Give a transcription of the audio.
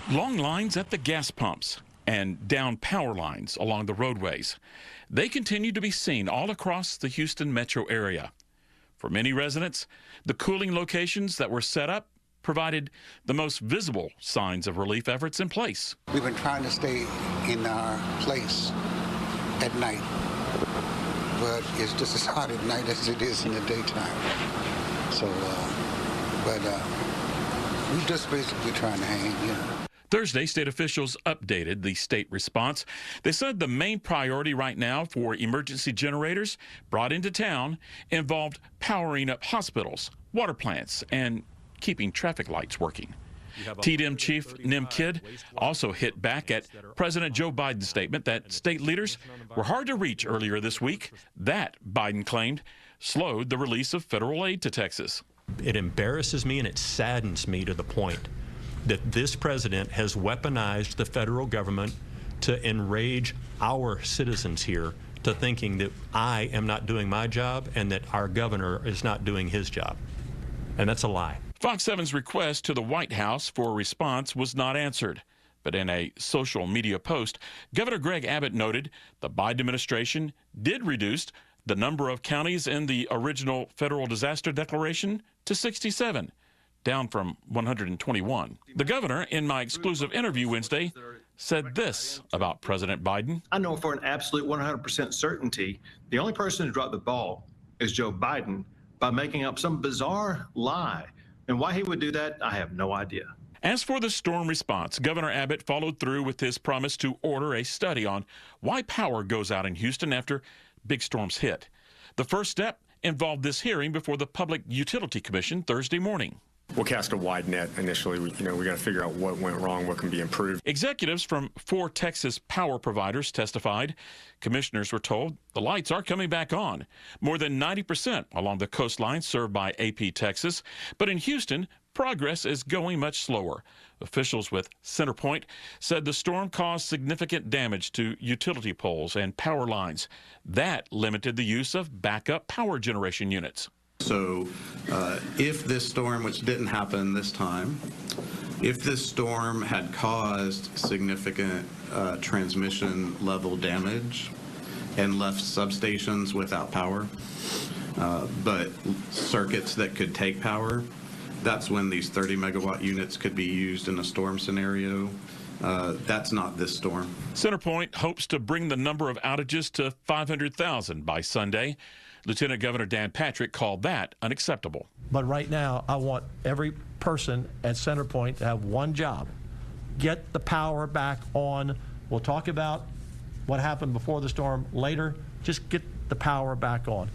Long lines at the gas pumps and down power lines along the roadways. They continue to be seen all across the Houston metro area. For many residents, the cooling locations that were set up provided the most visible signs of relief efforts in place. We've been trying to stay in our place at night, but it's just as hot at night as it is in the daytime. So, we're just basically trying to hang. Thursday, state officials updated the state response. They said the main priority right now for emergency generators brought into town involved powering up hospitals, water plants, and keeping traffic lights working. TDM Chief Nim Kidd also hit back at President Joe Biden's statement that state leaders were hard to reach earlier this week. That, Biden claimed, slowed the release of federal aid to Texas. It embarrasses me and it saddens me to the point that this president has weaponized the federal government to enrage our citizens here to thinking that I am not doing my job and that our governor is not doing his job. And that's a lie. Fox 7's request to the White House for a response was not answered. But in a social media post, Governor Greg Abbott noted the Biden administration did reduce the number of counties in the original federal disaster declaration to 67. Down from 121. The governor, in my exclusive interview Wednesday, said this about President Biden. I know for an absolute 100% certainty, the only person who dropped the ball is Joe Biden by making up some bizarre lie. And why he would do that, I have no idea. As for the storm response, Governor Abbott followed through with his promise to order a study on why power goes out in Houston after big storms hit. The first step involved this hearing before the Public Utility Commission Thursday morning. We'll cast a wide net initially. We got to figure out what went wrong, what can be improved. Executives from 4 Texas power providers testified. Commissioners were told the lights are coming back on. More than 90% along the coastline served by AP Texas. But in Houston, progress is going much slower. Officials with CenterPoint said the storm caused significant damage to utility poles and power lines. That limited the use of backup power generation units. So if this storm, which didn't happen this time, if this storm had caused significant transmission level damage and left substations without power, but circuits that could take power, that's when these 30 megawatt units could be used in a storm scenario. That's not this storm. CenterPoint hopes to bring the number of outages to 500,000 by Sunday. Lieutenant Governor Dan Patrick called that unacceptable. But right now, I want every person at CenterPoint to have one job. Get the power back on. We'll talk about what happened before the storm later. Just get the power back on.